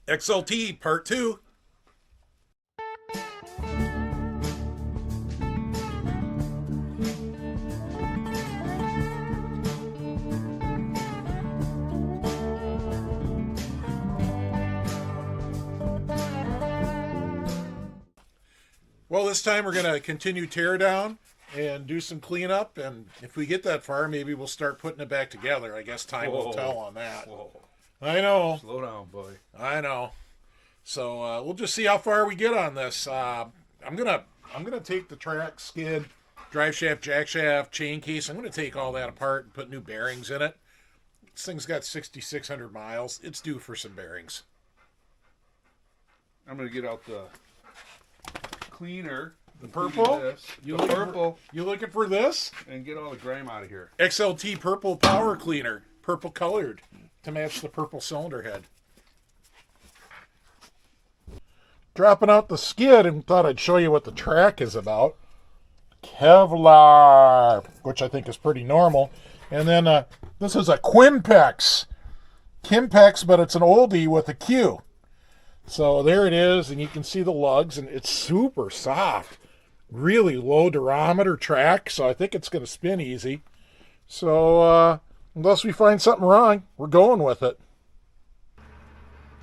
XLT Part 2. Well, this time we're going to continue tear down and do some cleanup, and if we get that far, maybe we'll start putting it back together. I guess time will tell on that. Whoa. I know. Slow down, boy. I know. So we'll just see how far we get on this. I'm gonna take the track, skid, drive shaft, jack shaft, chain case. I'm gonna take all that apart and put new bearings in it. This thing's got 6,600 miles. It's due for some bearings. I'm gonna get out the cleaner. The purple? You looking for this? And get all the grime out of here. XLT purple power cleaner, purple colored, to match the purple cylinder head. Dropping out the skid and thought I'd show you what the track is about. Kevlar, which I think is pretty normal. And then this is a Quimpex. Kimpex, but it's an oldie with a Q. So there it is, and you can see the lugs, and it's super soft. Really low durometer track, so I think it's going to spin easy. So unless we find something wrong, we're going with it.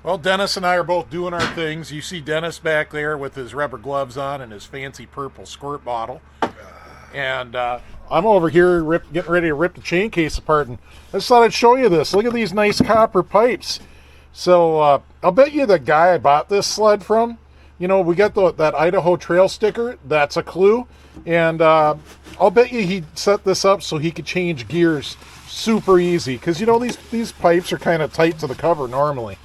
Well, Dennis and I are both doing our things. You see Dennis back there with his rubber gloves on and his fancy purple squirt bottle. And I'm over here getting ready to rip the chain case apart, and I just thought I'd show you this. Look at these nice copper pipes. So I'll bet you the guy I bought this sled from, you know, we got that Idaho Trail sticker. That's a clue. And I'll bet you he set this up so he could change gears super easy. Because, you know, these pipes are kind of tight to the cover normally.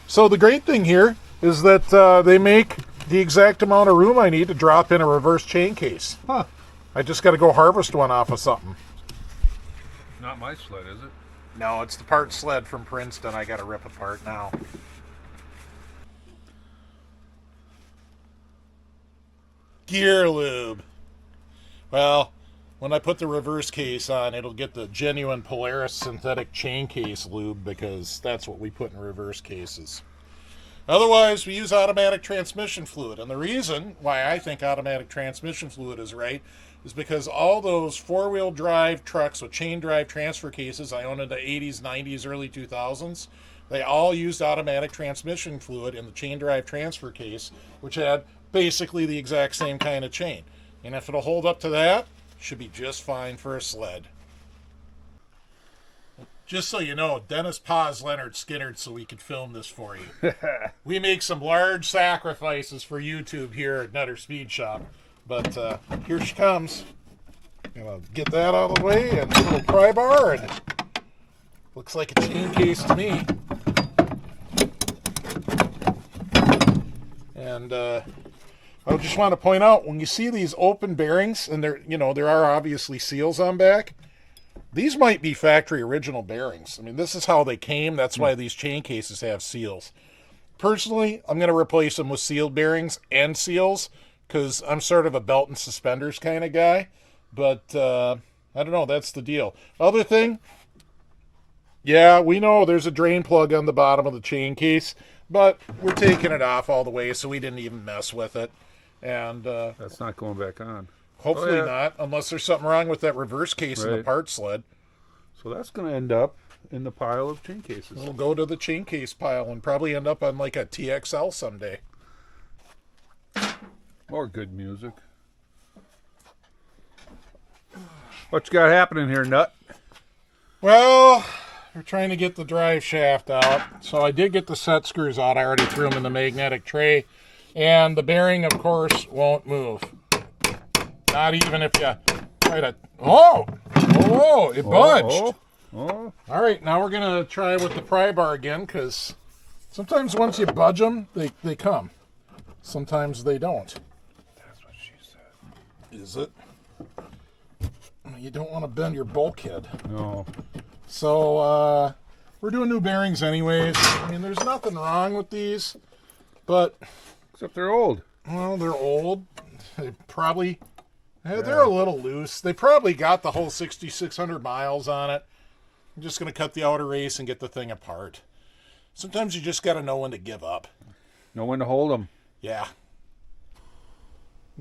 So the great thing here is that they make the exact amount of room I need to drop in a reverse chain case. Huh. I just got to go harvest one off of something. Not my sled, is it? No, it's the part sled from Princeton I got to rip apart now. Gear lube. Well, when I put the reverse case on, it'll get the genuine Polaris synthetic chain case lube, because that's what we put in reverse cases. Otherwise, we use automatic transmission fluid. And the reason why I think automatic transmission fluid is right is because all those four-wheel drive trucks with chain drive transfer cases I owned in the 80s, 90s, early 2000s, they all used automatic transmission fluid in the chain drive transfer case, which had basically the exact same kind of chain. And if it'll hold up to that, it should be just fine for a sled. Just so you know, Dennis paused Leonard Skinner so we could film this for you. We make some large sacrifices for YouTube here at Nutter Speed Shop. But here she comes. Gonna get that out of the way, and a little pry bar, and looks like a chain case to me. And I just want to point out, when you see these open bearings, and there are obviously seals on back, these might be factory original bearings. I mean, this is how they came. That's why these chain cases have seals. Personally, I'm going to replace them with sealed bearings and seals, because I'm sort of a belt and suspenders kind of guy. But I don't know, that's the deal. Other thing, yeah, we know there's a drain plug on the bottom of the chain case, but we're taking it off all the way, so we didn't even mess with it. And That's not going back on. Hopefully not, unless there's something wrong with that reverse case in the part sled. So that's going to end up in the pile of chain cases. It'll go to the chain case pile and probably end up on like a TXL someday. More good music. What you got happening here, Nut? Well, we're trying to get the drive shaft out. So I did get the set screws out. I already threw them in the magnetic tray. And the bearing, of course, won't move. Not even if you try to... Oh! Oh, it budged. Oh. All right, now we're going to try with the pry bar again, because sometimes once you budge them, they come. Sometimes they don't. That's what she said. Is it? You don't want to bend your bulkhead. No. So, we're doing new bearings anyways. I mean, there's nothing wrong with these, but... Except they're old. Well, they're old. They probably... They're a little loose. They probably got the whole 6,600 miles on it. I'm just going to cut the outer race and get the thing apart. Sometimes you just got to know when to give up. Know when to hold them. Yeah.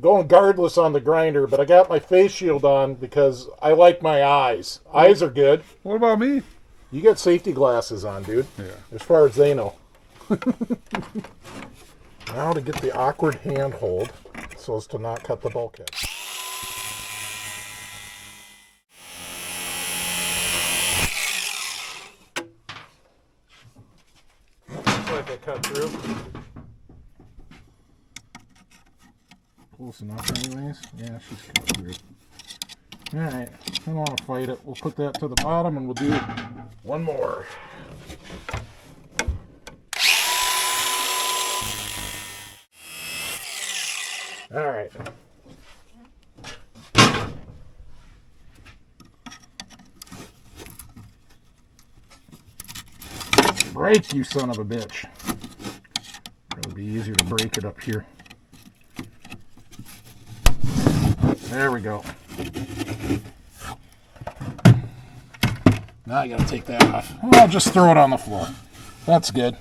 Going guardless on the grinder, but I got my face shield on because I like my eyes. Eyes are good. What about me? You got safety glasses on, dude. Yeah. As far as they know. Now to get the awkward handhold so as to not cut the bulkhead. Looks like I cut through. Close enough anyways. Yeah, she's cut through. Alright, I don't want to fight it. We'll put that to the bottom and we'll do one more. Alright. Break, you son of a bitch. It'll be easier to break it up here. There we go. Now I gotta take that off. Well, I'll just throw it on the floor. That's good.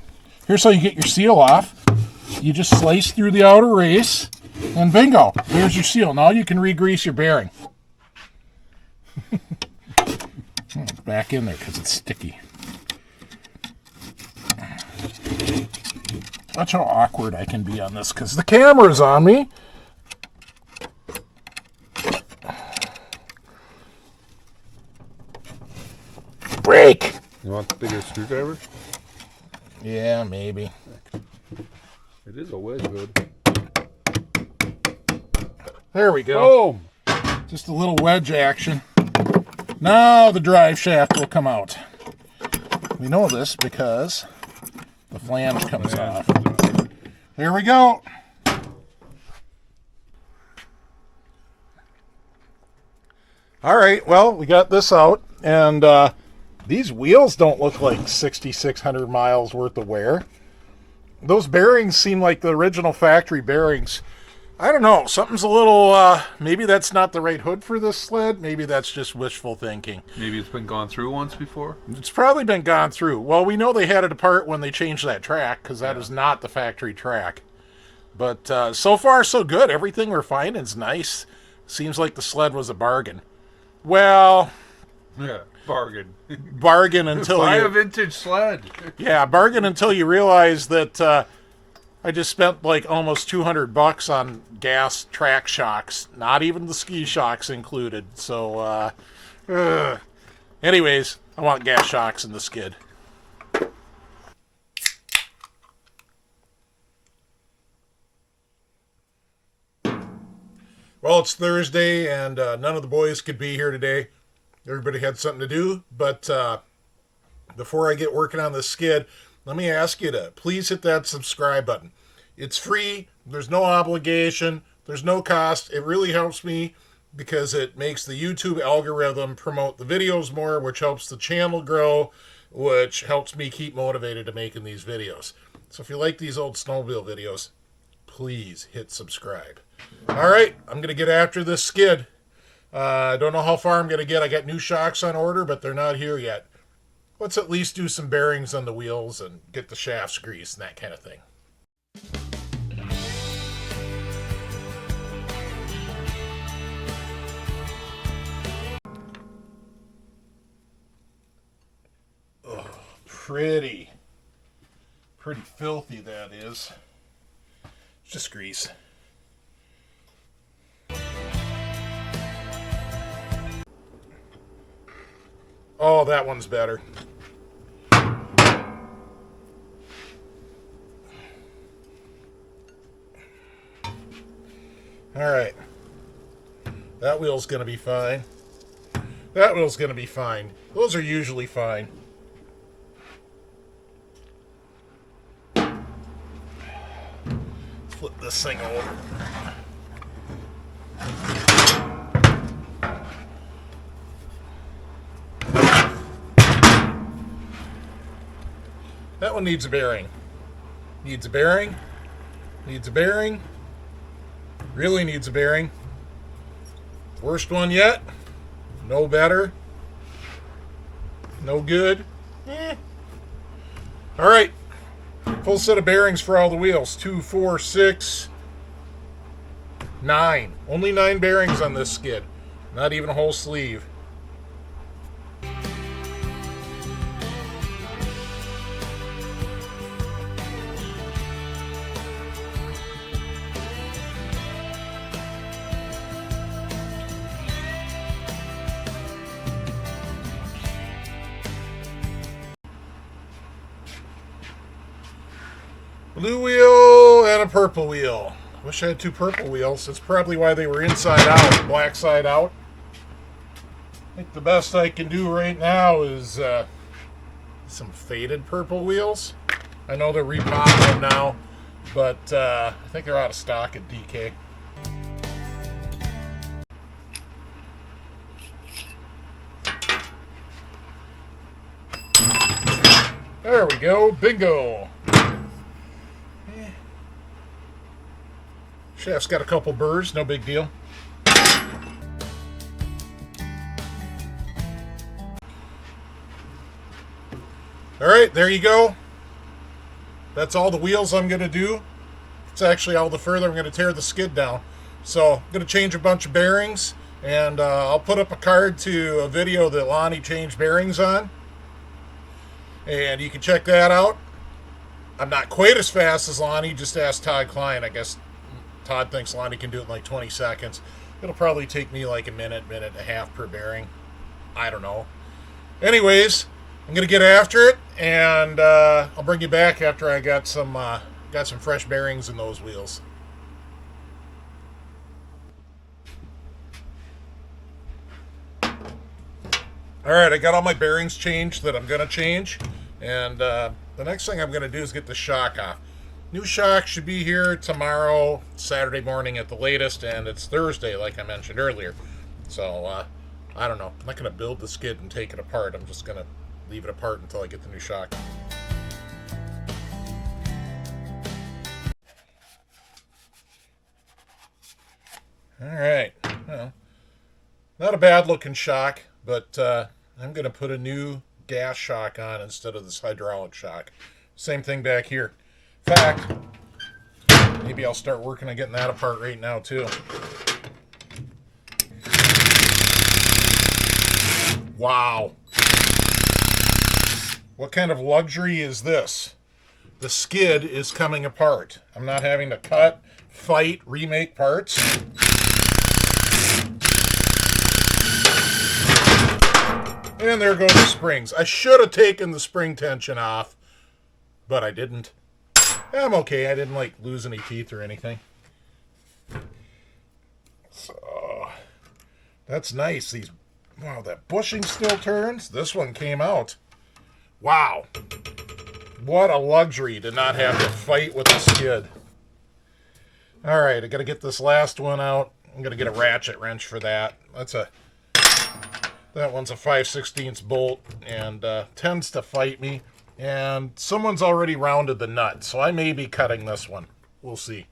Here's how you get your seal off. You just slice through the outer race, and bingo, there's your seal. Now you can re-grease your bearing. Back in there because it's sticky. Watch how awkward I can be on this because the camera's on me. Break! You want the bigger screwdriver? Yeah, maybe. It is a wedge hood. There we go. Boom! Just a little wedge action. Now the drive shaft will come out. We know this because the flange comes off. There we go. All right, well, we got this out, and these wheels don't look like 6,600 miles worth of wear. Those bearings seem like the original factory bearings. I don't know, something's a little, maybe that's not the right hood for this sled. Maybe that's just wishful thinking. Maybe it's been gone through once before? It's probably been gone through. Well, we know they had it apart when they changed that track, because that is not the factory track. But so far, so good. Everything we're finding is nice. Seems like the sled was a bargain. Well... Yeah, bargain. Bargain until Buy you... a vintage sled. Yeah, bargain until you realize that I just spent like almost $200 on gas track shocks. Not even the ski shocks included. So, anyways, I want gas shocks in the skid. Well, it's Thursday, and none of the boys could be here today. Everybody had something to do, but before I get working on this skid, let me ask you to please hit that subscribe button. It's free. There's no obligation. There's no cost. It really helps me because it makes the YouTube algorithm promote the videos more, which helps the channel grow, which helps me keep motivated to making these videos. So if you like these old snowmobile videos, please hit subscribe. All right, I'm going to get after this skid. I don't know how far I'm going to get. I got new shocks on order, but they're not here yet. Let's at least do some bearings on the wheels and get the shafts greased and that kind of thing. Oh, pretty filthy that is. It's just grease. Oh, that one's better. All right. That wheel's going to be fine. That wheel's going to be fine. Those are usually fine. Flip this thing over. That one needs a bearing. Needs a bearing. Needs a bearing. Really needs a bearing. Worst one yet. No better. No good. All right. Full set of bearings for all the wheels. 2, 4, 6, 9. Only 9 bearings on this skid. Not even a whole sleeve. Blue wheel and a purple wheel. Wish I had 2 purple wheels. That's probably why they were inside out, black side out. I think the best I can do right now is some faded purple wheels. I know they're repopping them now, but I think they're out of stock at DK. There we go, bingo. Shaft's got a couple burrs, no big deal. Alright, there you go. That's all the wheels I'm going to do. It's actually all the further I'm going to tear the skid down. So I'm going to change a bunch of bearings, and I'll put up a card to a video that Lonnie changed bearings on. And you can check that out. I'm not quite as fast as Lonnie, just ask Todd Klein. I guess Todd thinks Lonnie can do it in like 20 seconds. It'll probably take me like a minute and a half per bearing. I don't know. Anyways, I'm going to get after it, and I'll bring you back after I got some fresh bearings in those wheels. Alright, I got all my bearings changed that I'm going to change, and the next thing I'm going to do is get the shock off. New shock should be here tomorrow, Saturday morning at the latest, and it's Thursday like I mentioned earlier. So, I don't know. I'm not going to build the skid and take it apart. I'm just going to leave it apart until I get the new shock. Alright, well, not a bad looking shock, but I'm going to put a new gas shock on instead of this hydraulic shock. Same thing back here. In fact, maybe I'll start working on getting that apart right now too. Wow. What kind of luxury is this? The skid is coming apart. I'm not having to cut, fight, remake parts. And there go the springs. I should have taken the spring tension off, but I didn't. I'm okay. I didn't like lose any teeth or anything. So that's nice. Wow, that bushing still turns. This one came out. Wow. What a luxury to not have to fight with the skid. All right, I got to get this last one out. I'm going to get a ratchet wrench for that. That one's a 5/16 bolt and tends to fight me. And someone's already rounded the nut, so I may be cutting this one. We'll see.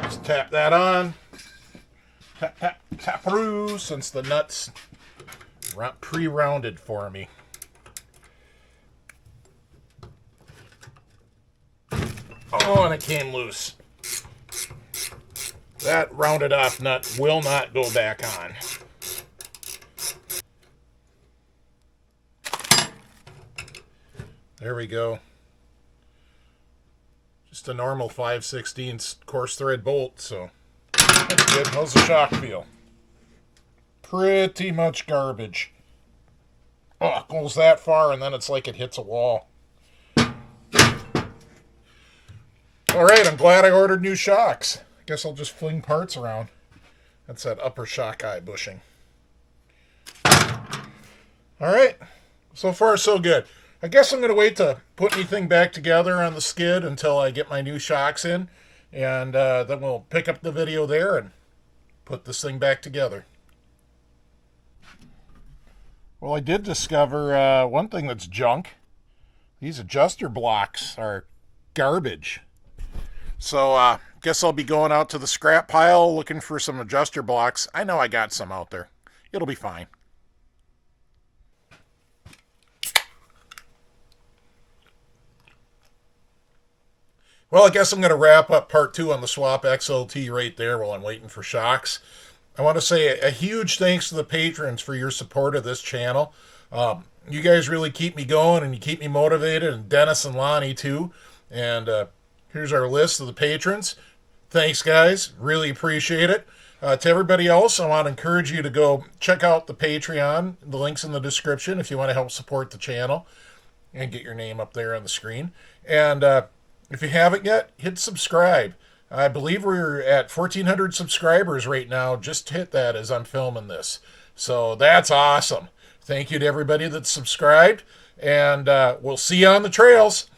Just tap that on. Tap, tap, tap through, since the nut's pre-rounded for me. Oh, and it came loose. That rounded off nut will not go back on. There we go. Just a normal 5/16 coarse thread bolt, so that's good. How's the shock feel? Pretty much garbage. Oh, it goes that far and then it's like it hits a wall. Alright, I'm glad I ordered new shocks. Guess I'll just fling parts around. That's that upper shock eye bushing. Alright, so far so good. I guess I'm going to wait to put anything back together on the skid until I get my new shocks in, and then we'll pick up the video there and put this thing back together. Well, I did discover one thing that's junk. These adjuster blocks are garbage. So Guess I'll be going out to the scrap pile looking for some adjuster blocks. I know I got some out there. It'll be fine. Well, I guess I'm going to wrap up part 2 on the Swap XLT right there while I'm waiting for shocks. I want to say a huge thanks to the patrons for your support of this channel. You guys really keep me going and you keep me motivated, and Dennis and Lonnie too. And here's our list of the patrons. Thanks, guys. Really appreciate it. To everybody else, I want to encourage you to go check out the Patreon. The link's in the description if you want to help support the channel and get your name up there on the screen. And if you haven't yet, hit subscribe. I believe we're at 1,400 subscribers right now. Just hit that as I'm filming this. So that's awesome. Thank you to everybody that's subscribed. And we'll see you on the trails.